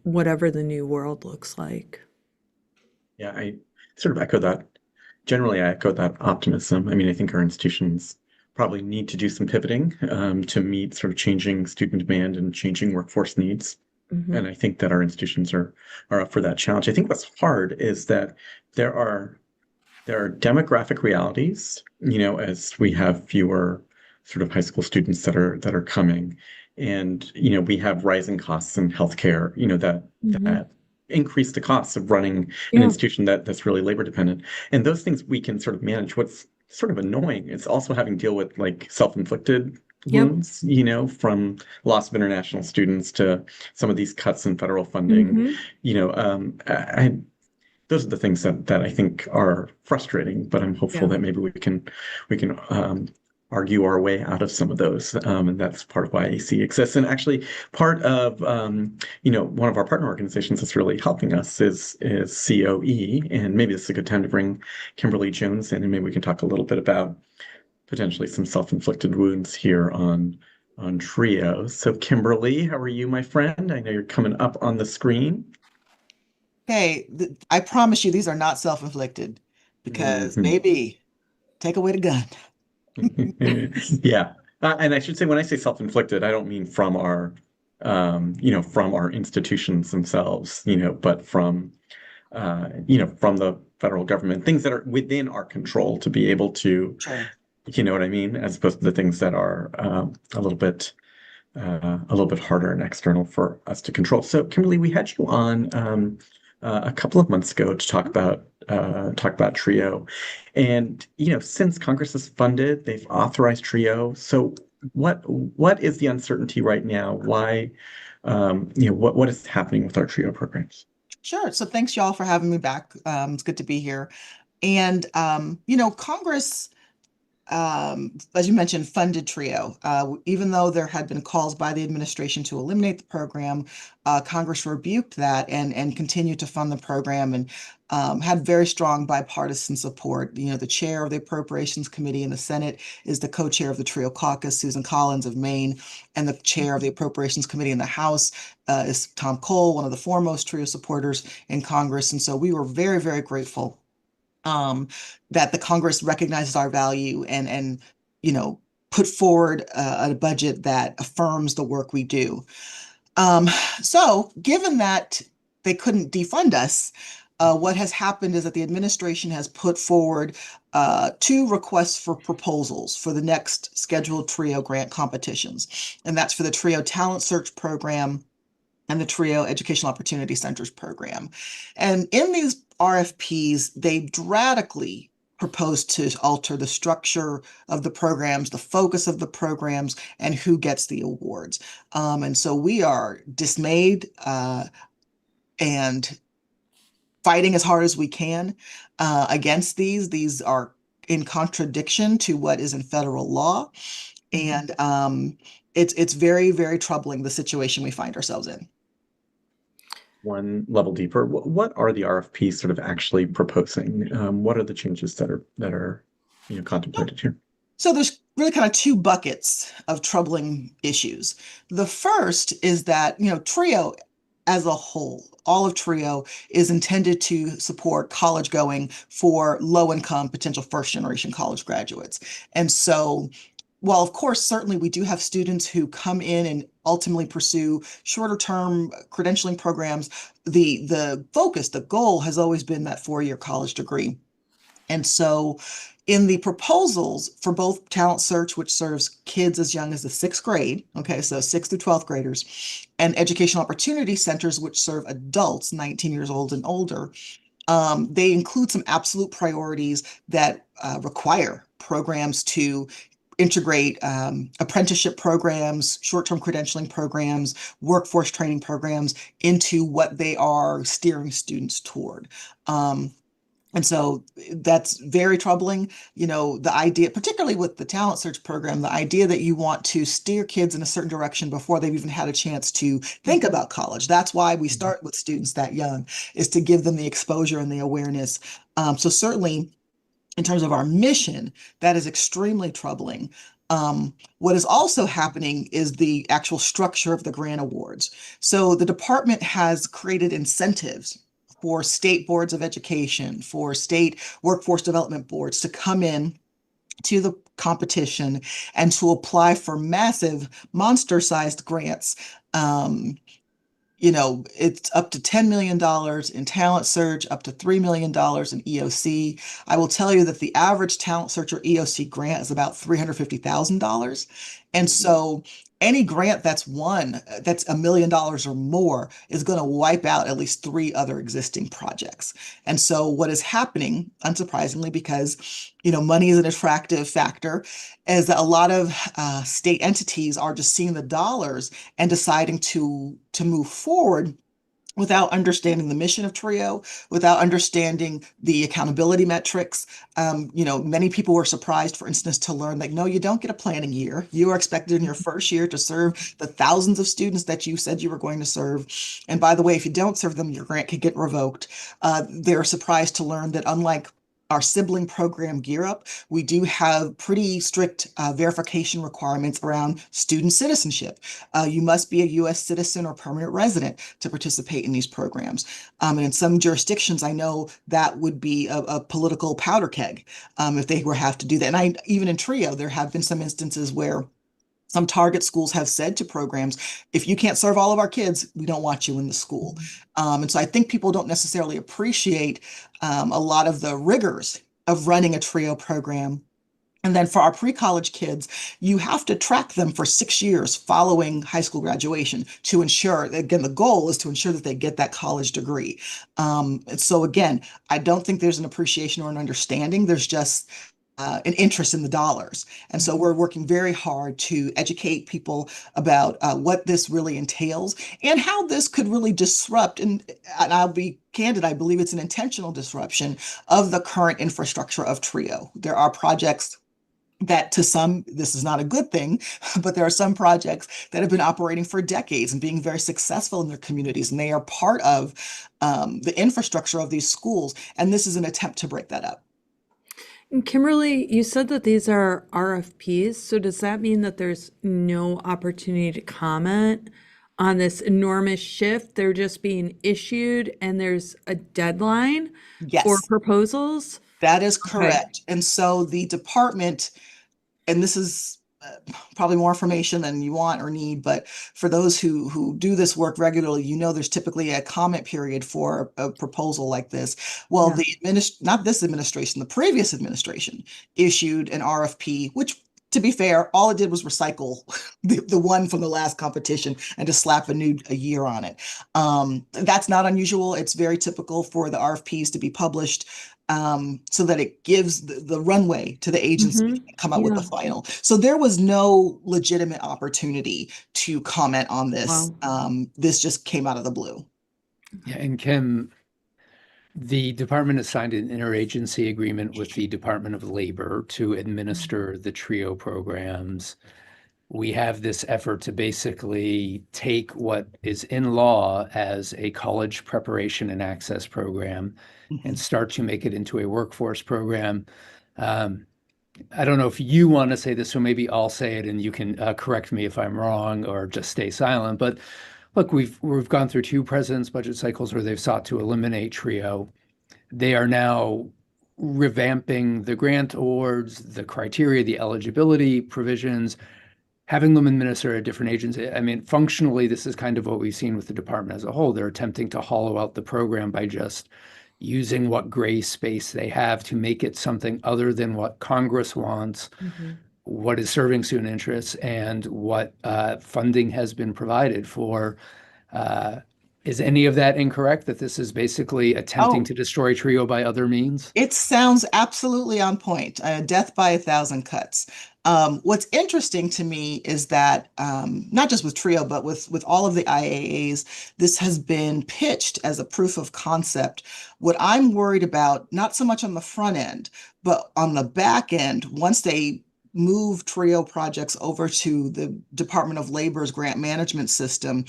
whatever the new world looks like. Yeah, I sort of echo that. Generally, I echo that optimism. I mean, I think our institutions probably need to do some pivoting to meet sort of changing student demand and changing workforce needs. And I think that our institutions are up for that challenge. I think what's hard is that there are demographic realities, as we have fewer sort of high school students that are coming. And, we have rising costs in healthcare, Hmm. that increase the costs of running an Yeah. institution that's really labor dependent. And those things we can sort of manage. What's sort of annoying is also having to deal with like self-inflicted Yep. wounds, from loss of international students to some of these cuts in federal funding. Hmm. Those are the things that I think are frustrating, but I'm hopeful Yeah. that maybe we can argue our way out of some of those, and that's part of why AC exists. And actually, part of one of our partner organizations that's really helping us is COE, and maybe this is a good time to bring Kimberly Jones in, and maybe we can talk a little bit about potentially some self-inflicted wounds here on Trio. So, Kimberly, how are you, my friend? I know you're coming up on the screen. Hey, I promise you these are not self-inflicted because Mhm. baby, take away the gun. Yeah. And I should say, when I say self-inflicted, I don't mean from our institutions themselves, but from the federal government, things that are within our control to be able to, Sure. you know what I mean, as opposed to the things that are a little bit harder and external for us to control. So, Kimberly, we had you on a couple of months ago to talk about Trio, and since Congress has funded, they've authorized Trio. So, what is the uncertainty right now? Why, what is happening with our Trio programs? Sure. So thanks y'all for having me back. It's good to be here. And Congress, as you mentioned, funded TRIO. Even though there had been calls by the administration to eliminate the program, Congress rebuked that and continued to fund the program and had very strong bipartisan support. The chair of the Appropriations Committee in the Senate is the co-chair of the TRIO caucus, Susan Collins of Maine, and the chair of the Appropriations Committee in the House is Tom Cole, one of the foremost TRIO supporters in Congress. And so we were very, very grateful um, that the Congress recognizes our value and you know put forward a budget that affirms the work we do. Um, so, given that they couldn't defund us, what has happened is that the administration has put forward two requests for proposals for the next scheduled TRIO grant competitions, and that's for the TRIO Talent Search Program and the TRIO Educational Opportunity Centers program. And in these RFPs, they radically propose to alter the structure of the programs, the focus of the programs, and who gets the awards. And so we are dismayed and fighting as hard as we can against these. These are in contradiction to what is in federal law. And it's very, very troubling, the situation we find ourselves in. One level deeper, what are the RFPs sort of actually proposing? What are the changes that are contemplated here? So there's really kind of two buckets of troubling issues. The first is that, TRIO as a whole, all of TRIO is intended to support college going for low income potential first generation college graduates. And so while of course certainly we do have students who come in and ultimately pursue shorter term credentialing programs, the focus, the goal has always been that 4-year college degree. And so in the proposals for both Talent Search, which serves kids as young as the sixth grade, okay, so 6th through 12th graders, and Educational Opportunity Centers, which serve adults 19 years old and older, they include some absolute priorities that require programs to integrate apprenticeship programs, short-term credentialing programs, workforce training programs into what they are steering students toward. And so that's very troubling. The idea, particularly with the talent search program, the idea that you want to steer kids in a certain direction before they've even had a chance to think about college. That's why we start with students that young, is to give them the exposure and the awareness. So certainly in terms of our mission, that is extremely troubling. What is also happening is the actual structure of the grant awards. So the department has created incentives for state boards of education, for state workforce development boards to come in to the competition and to apply for massive monster-sized grants. it's up to $10 million in talent search, up to $3 million in EOC. I will tell you that the average talent search or EOC grant is about $350,000. And so any grant that's won, that's $1 million or more, is going to wipe out at least 3 other existing projects. And so what is happening, unsurprisingly, because money is an attractive factor, is that a lot of state entities are just seeing the dollars and deciding to move forward without understanding the mission of TRIO, without understanding the accountability metrics. Many people were surprised, for instance, to learn that no, you don't get a planning year. You are expected in your first year to serve the thousands of students that you said you were going to serve. And by the way, if you don't serve them, your grant could get revoked. They're surprised to learn that unlike our sibling program Gear Up, we do have pretty strict verification requirements around student citizenship. You must be a U.S. citizen or permanent resident to participate in these programs. And in some jurisdictions, I know that would be a political powder keg if they were have to do that. And even in TRIO, there have been some instances where some target schools have said to programs, if you can't serve all of our kids, we don't want you in the school. And so I think people don't necessarily appreciate a lot of the rigors of running a TRIO program. And then for our pre-college kids, you have to track them for 6 years following high school graduation to ensure, again, the goal is to ensure that they get that college degree. And so again, I don't think there's an appreciation or an understanding. There's just an interest in the dollars. And so we're working very hard to educate people about what this really entails and how this could really disrupt. And I'll be candid, I believe it's an intentional disruption of the current infrastructure of TRIO. There are projects that to some, this is not a good thing, but there are some projects that have been operating for decades and being very successful in their communities. And they are part of the infrastructure of these schools. And this is an attempt to break that up. And Kimberly, you said that these are RFPs. So does that mean that there's no opportunity to comment on this enormous shift? They're just being issued and there's a deadline for Yes, proposals? that is Okay. correct. And so the department, and this is probably more information than you want or need, but for those who do this work regularly, there's typically a comment period for a proposal like this. Well, Yeah. not this administration, the previous administration issued an RFP, which, to be fair, all it did was recycle the one from the last competition and just slap a year on it. That's not unusual. It's very typical for the RFPs to be published so that it gives the runway to the agency to come up with the Yeah. final. So there was no legitimate opportunity to comment on this. Wow. This just came out of the blue. Yeah, and Kim, the department has signed an interagency agreement with the Department of Labor to administer the TRIO programs. We have this effort to basically take what is in law as a college preparation and access program and start to make it into a workforce program. I don't know if you want to say this, so maybe I'll say it and you can correct me if I'm wrong or just stay silent. But look, we've gone through 2 presidents' budget cycles where they've sought to eliminate TRIO. They are now revamping the grant awards, the criteria, the eligibility provisions, having them administer a different agency. I mean, functionally, this is kind of what we've seen with the department as a whole. They're attempting to hollow out the program by just using what gray space they have to make it something other than what Congress wants, what is serving student interests, and what funding has been provided for. Is any of that incorrect, that this is basically attempting to destroy TRIO by other means? It sounds absolutely on point. Death by 1,000 cuts. What's interesting to me is that not just with TRIO, but with all of the IAAs, this has been pitched as a proof of concept. What I'm worried about, not so much on the front end, but on the back end, once they move TRIO projects over to the Department of Labor's grant management system,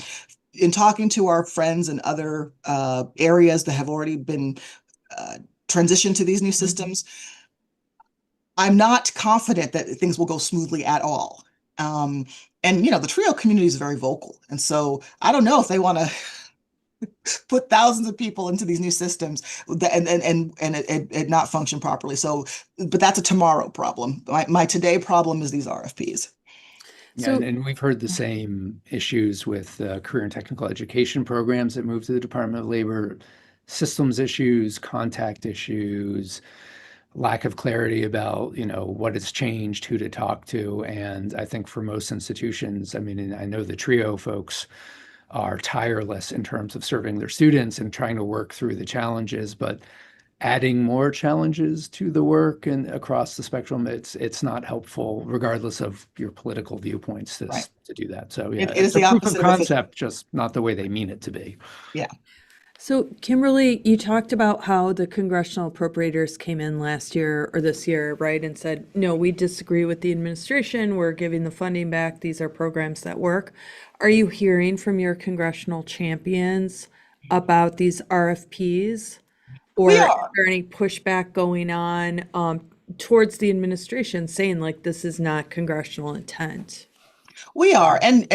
in talking to our friends in other areas that have already been transitioned to these new systems, I'm not confident that things will go smoothly at all. And the TRIO community is very vocal, and so I don't know if they want to put thousands of people into these new systems and it not function properly. So, but that's a tomorrow problem. My today problem is these RFPs. Yeah, So, and we've heard the same issues with career and technical education programs that move to the Department of Labor, systems issues, contact issues, lack of clarity about, what has changed, who to talk to. And I think for most institutions, I mean, and I know the TRIO folks are tireless in terms of serving their students and trying to work through the challenges, but adding more challenges to the work and across the spectrum, it's not helpful, regardless of your political viewpoints, Right. to do that. So yeah, It is it's a the proof of opposite of efficient. concept, just not the way they mean it to be. Yeah. so Kimberly, you talked about how the congressional appropriators came in last year or this year, right, and said, no, we disagree with the administration. We're giving the funding back. These are programs that work. Are you hearing from your congressional champions about these RFPs? We Or is are. there any pushback going on towards the administration saying like this is not congressional intent? We are, and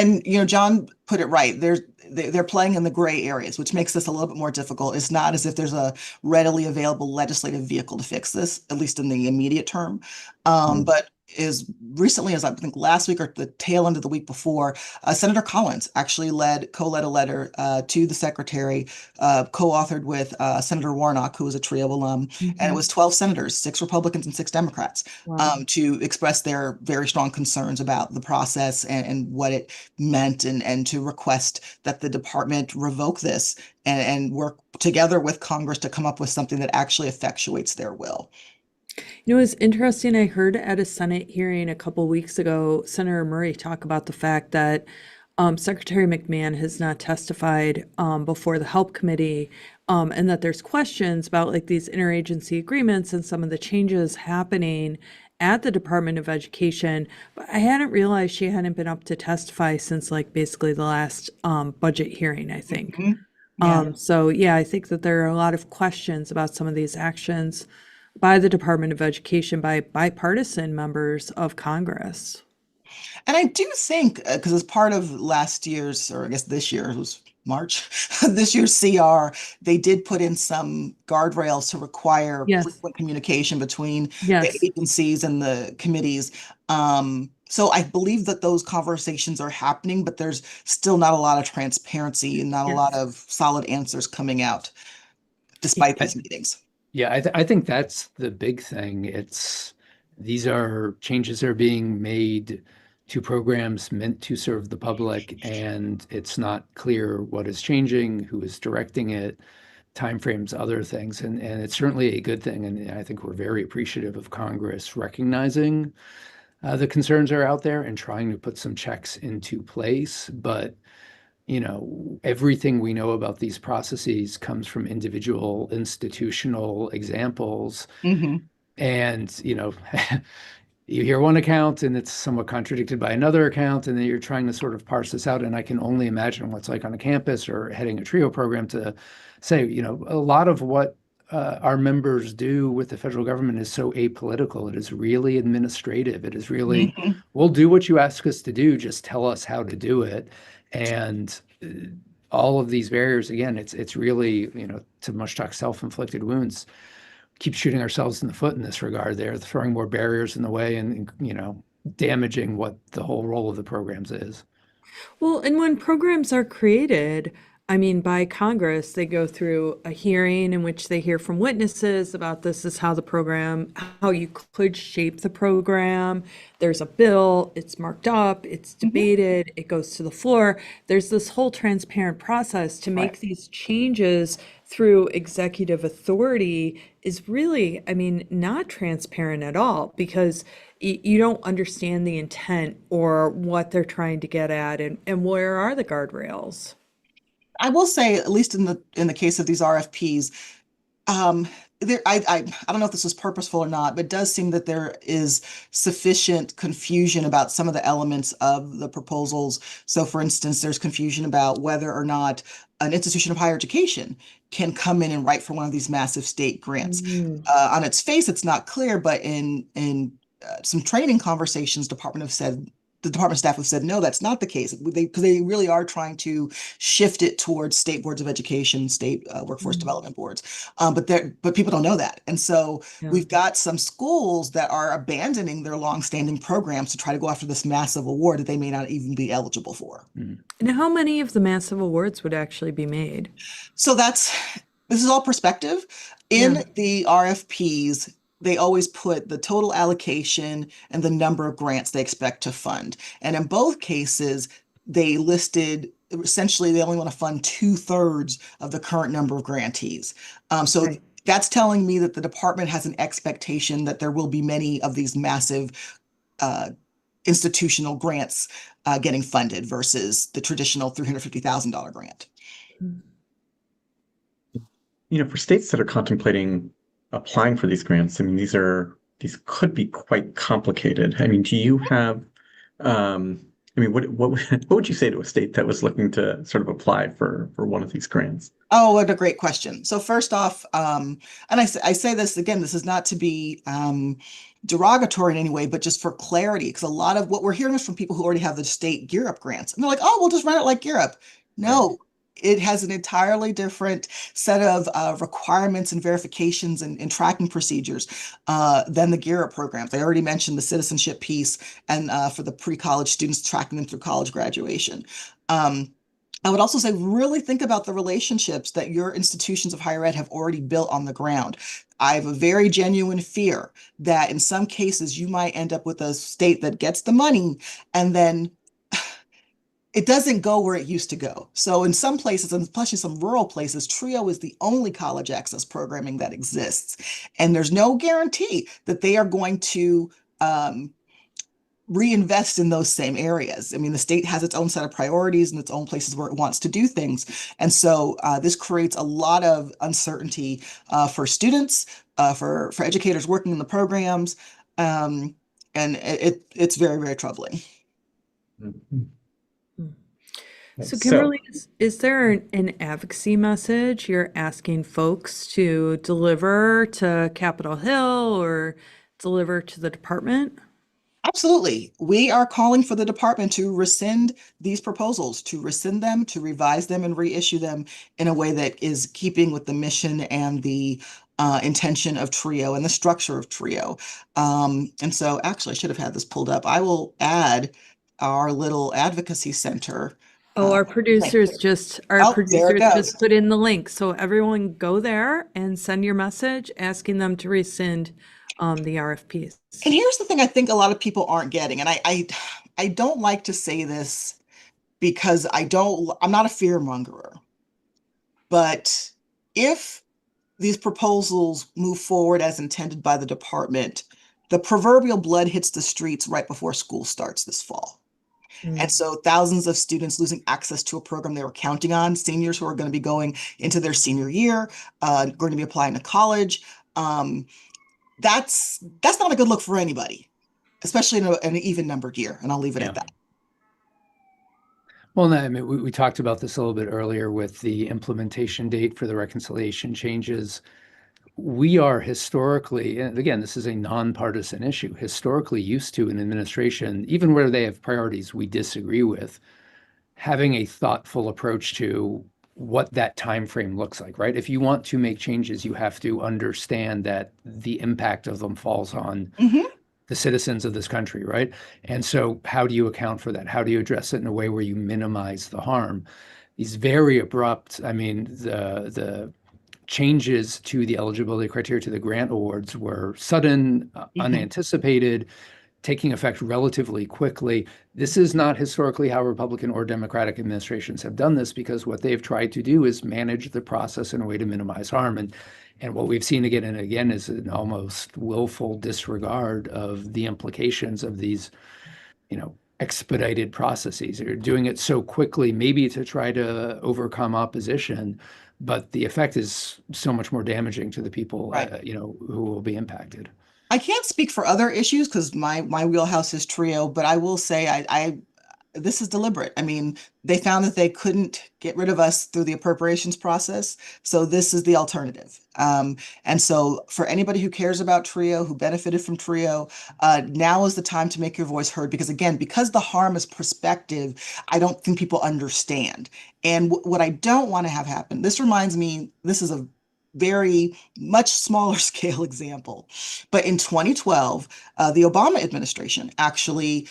John put it right. They're playing in the gray areas, which makes this a little bit more difficult. It's not as if there's a readily available legislative vehicle to fix this, at least in the immediate term. But as recently as I think last week or the tail end of the week before, Senator Collins actually co-led a letter to the secretary, co-authored with Senator Warnock, who was a TRIO alum, and it was 12 senators, 6 Republicans and 6 Democrats, Wow. to express their very strong concerns about the process and what it meant, and to request that the department revoke this and work together with Congress to come up with something that actually effectuates their will. It's interesting. I heard at a Senate hearing a couple weeks ago, Senator Murray talk about the fact that Secretary McMahon has not testified before the Help Committee, and that there's questions about like these interagency agreements and some of the changes happening at the Department of Education. But I hadn't realized she hadn't been up to testify since like basically the last budget hearing, I think. Yeah. So yeah, I think that there are a lot of questions about some of these actions by the Department of Education, by bipartisan members of Congress. And I do think, because as part of last year's, or I guess this year, it was March, this year's CR, they did put in some guardrails to require Yes, frequent communication between the yes, agencies and the committees. So I believe that those conversations are happening, but there's still not a lot of transparency and not a lot yes. of solid answers coming out Yeah. despite these meetings. Yeah, I think that's the big thing. These are changes that are being made to programs meant to serve the public, and it's not clear what is changing, who is directing it, timeframes, other things. And it's certainly a good thing. And I think we're very appreciative of Congress recognizing the concerns are out there and trying to put some checks into place. But everything we know about these processes comes from individual institutional examples. Hmm. And, you hear one account and it's somewhat contradicted by another account, and then you're trying to sort of parse this out. And I can only imagine what's like on a campus or heading a TRIO program to say, a lot of what our members do with the federal government is so apolitical. It is really administrative. It is really, Hmm. we'll do what you ask us to do, just tell us how to do it. And all of these barriers, again, it's really, to much talk self-inflicted wounds, keep shooting ourselves in the foot in this regard. They're throwing more barriers in the way and, damaging what the whole role of the programs is. Well, and when programs are created, I mean, by Congress, they go through a hearing in which they hear from witnesses about this is how the program, how you could shape the program. There's a bill, it's marked up, it's debated, it goes to the floor. There's this whole transparent process to make Right. these changes through executive authority is really, I mean, not transparent at all because you don't understand the intent or what they're trying to get at and where are the guardrails. I will say, at least in the case of these RFPs, um, I don't know if this was purposeful or not, but it does seem that there is sufficient confusion about some of the elements of the proposals. So, for instance, there's confusion about whether or not an institution of higher education can come in and write for one of these massive state grants. Mm. On its face, it's not clear, but in some training conversations, Department of said the department staff have said, no, that's not the case. Because they really are trying to shift it towards state boards of education, state workforce development boards. But people don't know that. And so Yeah. we've got some schools that are abandoning their longstanding programs to try to go after this massive award that they may not even be eligible for. Mm. And how many of the massive awards would actually be made? So this is all perspective. In the RFPs, they always put the total allocation and the number of grants they expect to fund. And in both cases, they listed essentially they only want to fund 2/3 of the current number of grantees. So Right. that's telling me that the department has an expectation that there will be many of these massive institutional grants getting funded versus the traditional $350,000 grant. For states that are contemplating applying for these grants, I mean, these could be quite complicated. I mean, do you have, what would you say to a state that was looking to sort of apply for one of these grants? Oh, what a great question. So first off, and I say this again, this is not to be derogatory in any way, but just for clarity, because a lot of what we're hearing is from people who already have the state Gear Up grants. And they're like, oh, we'll just run it like Gear Up. No, it has an entirely different set of requirements and verifications and tracking procedures than the Gear Up programs. I already mentioned the citizenship piece and for the pre-college students tracking them through college graduation. I would also say really think about the relationships that your institutions of higher ed have already built on the ground. I have a very genuine fear that in some cases you might end up with a state that gets the money and then it doesn't go where it used to go. So in some places, and especially some rural places, TRIO is the only college access programming that exists. And there's no guarantee that they are going to reinvest in those same areas. I mean, the state has its own set of priorities and its own places where it wants to do things. And so this creates a lot of uncertainty for students, for educators working in the programs. And it's very, very troubling. Mhm. So Kimberly, is there an advocacy message you're asking folks to deliver to Capitol Hill or deliver to the department? Absolutely. We are calling for the department to rescind these proposals, to rescind them, to revise them and reissue them in a way that is keeping with the mission and the intention of TRIO and the structure of TRIO. And so actually, I should have had this pulled up. I will add our little advocacy center. Oh, our link. producers Oh, there it goes. just put in the link. So everyone go there and send your message asking them to rescind the RFPs. And here's the thing I think a lot of people aren't getting, and I don't like to say this because I'm not a fear mongerer. But if these proposals move forward as intended by the department, the proverbial blood hits the streets right before school starts this fall. And so thousands of students losing access to a program they were counting on, seniors who are going to be going into their senior year, going to be applying to college. That's not a good look for anybody, especially in an even numbered year. And I'll leave it at that. Well, no, I mean, we talked about this a little bit earlier with the implementation date for the reconciliation changes. We are historically, and again, this is a nonpartisan issue, historically used to an administration, even where they have priorities we disagree with, having a thoughtful approach to what that time frame looks like, right? If you want to make changes, you have to understand that the impact of them falls on the citizens of this country, right? And so how do you account for that? How do you address it in a way where you minimize the harm? These very abrupt, I mean, the changes to the eligibility criteria to the grant awards were sudden, unanticipated, taking effect relatively quickly. This is not historically how Republican or Democratic administrations have done this, because what they've tried to do is manage the process in a way to minimize harm. And what we've seen again and again is an almost willful disregard of the implications of these, expedited processes. They're doing it so quickly, maybe to try to overcome opposition, but the effect is so much more damaging to the people, who will be impacted. I can't speak for other issues because my wheelhouse is TRIO, but I will say this is deliberate. I mean, they found that they couldn't get rid of us through the appropriations process, so this is the alternative. And so for anybody who cares about TRIO, who benefited from TRIO, now is the time to make your voice heard, because again, because the harm is prospective, I don't think people understand. And what I don't want to have happen, this reminds me, this is a very much smaller scale example, but in 2012, the Obama administration actually,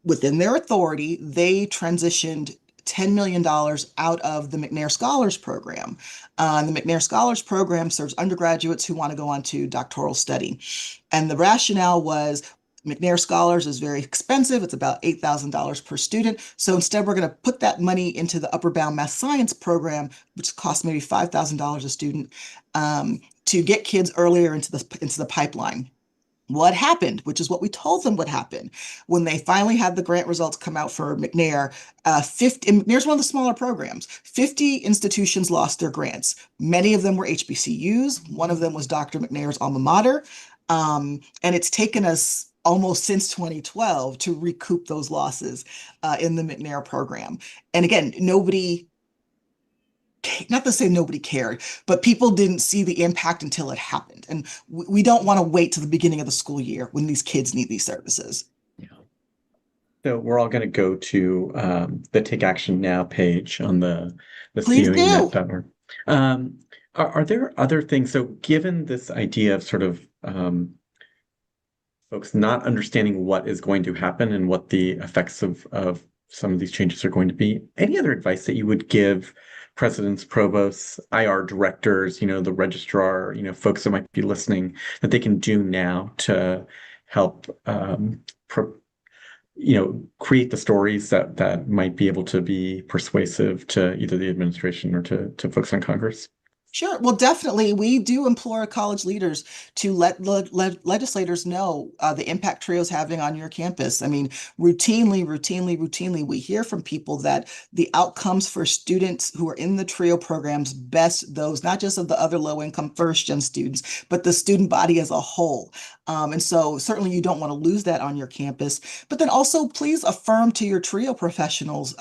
within their authority, they transitioned $10 million out of the McNair Scholars Program. The McNair Scholars Program serves undergraduates who want to go on to doctoral study. And the rationale was McNair Scholars is very expensive. It's about $8,000 per student. So instead, we're going to put that money into the Upper Bound Math Science program, which costs maybe $5,000 a student, to get kids earlier into the pipeline. What happened, which is what we told them would happen, when they finally had the grant results come out for McNair, 50, and McNair's one of the smaller programs, 50 institutions lost their grants. Many of them were HBCUs. One of them was Dr. McNair's alma mater. And it's taken us almost since 2012 to recoup those losses in the McNair program. And again, not to say nobody cared, but people didn't see the impact until it happened. And we don't want to wait to the beginning of the school year when these kids need these services. Yeah. So we're all going to go to the Take Action Now page on the Please do. coenet.org. Are there other things? So given this idea of sort of folks not understanding what is going to happen and what the effects of some of these changes are going to be, any other advice that you would give presidents, provosts, IR directors, the registrar, folks that might be listening, that they can do now to help create the stories that might be able to be persuasive to either the administration or to folks in Congress? Sure. Well, definitely, we do implore college leaders to let legislators know the impact TRIO is having on your campus. I mean, routinely, we hear from people that the outcomes for students who are in the TRIO programs best those, not just of the other low-income first-gen students, but the student body as a whole. And so certainly you don't want to lose that on your campus. But then also, please affirm to your TRIO professionals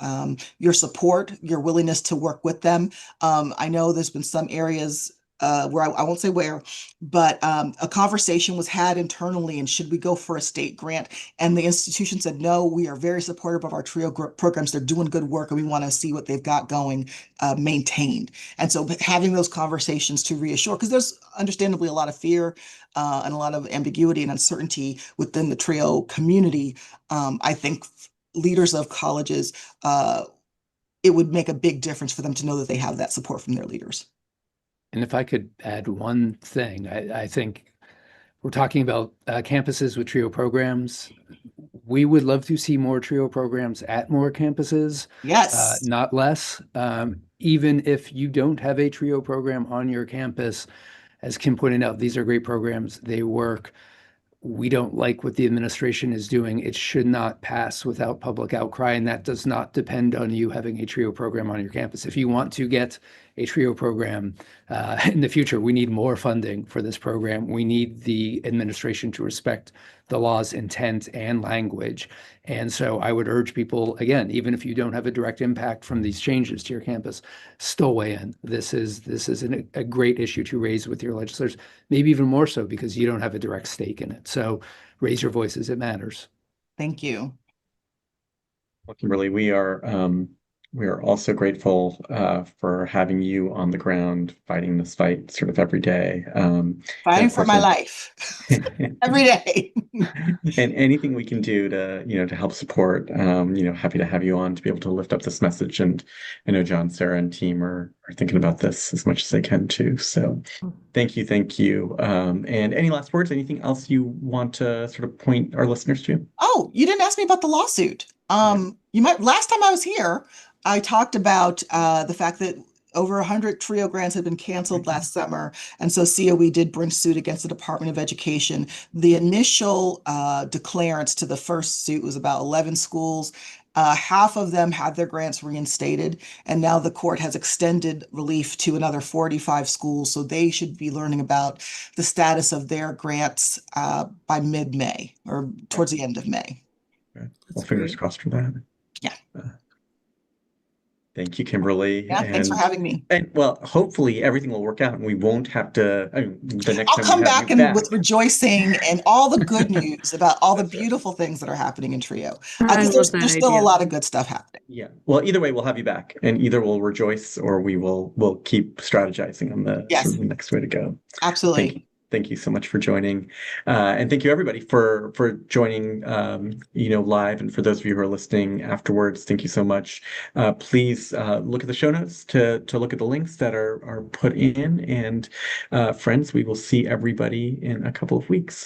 your support, your willingness to work with them. I know there's been some areas where I won't say where, but a conversation was had internally, and should we go for a state grant? And the institution said, no, we are very supportive of our TRIO programs. They're doing good work, and we want to see what they've got going maintained. And so having those conversations to reassure, because there's understandably a lot of fear and a lot of ambiguity and uncertainty within the TRIO community. I think leaders of colleges, it would make a big difference for them to know that they have that support from their leaders. And if I could add one thing, I think we're talking about campuses with TRIO programs. We would love to see more TRIO programs at more campuses, Yes. not less. Even if you don't have a TRIO program on your campus, as Kim pointed out, these are great programs. They work. We don't like what the administration is doing. It should not pass without public outcry, and that does not depend on you having a TRIO program on your campus. If you want to get a TRIO program in the future, we need more funding for this program. We need the administration to respect the law's intent and language. And so I would urge people, again, even if you don't have a direct impact from these changes to your campus, still weigh in. This is a great issue to raise with your legislators, maybe even more so because you don't have a direct stake in it. So raise your voices. It matters. Thank you. Well, Kimberly, we are also grateful for having you on the ground fighting this fight sort of every day. Fighting for my life every day. And anything we can do to help support, happy to have you on to be able to lift up this message. And I know John, Sarah, and team are thinking about this as much as they can too. So thank you. And any last words? Anything else you want to sort of point our listeners to? Oh, you didn't ask me about the lawsuit. Last time I was here, I talked about the fact that over 100 TRIO grants had been canceled last summer. And so COE did bring suit against the Department of Education. The initial declarants to the first suit was about 11 schools. Half of them had their grants reinstated, and now the court has extended relief to another 45 schools. So they should be learning about the status of their grants by mid-May or towards the end of May. Well, That's fingers great. crossed for that. Yeah. Thank you, Kimberly. Yeah, thanks for having me. And well, hopefully everything will work out and we won't have to, I mean, the next I'll time come we have back you and back. with rejoicing and all the good news about all the That's right. beautiful things that are happening in Trio. I Because love that there's still a idea. lot of good stuff happening. Yeah. Well, either way, we'll have you back and either we'll rejoice or we'll keep strategizing on the Yes. sort of the next way to go. Absolutely. Thank you so much for joining. And thank you everybody for joining live, and for those of you who are listening afterwards, thank you so much. Please look at the show notes to look at the links that are put in, and friends, we will see everybody in a couple of weeks.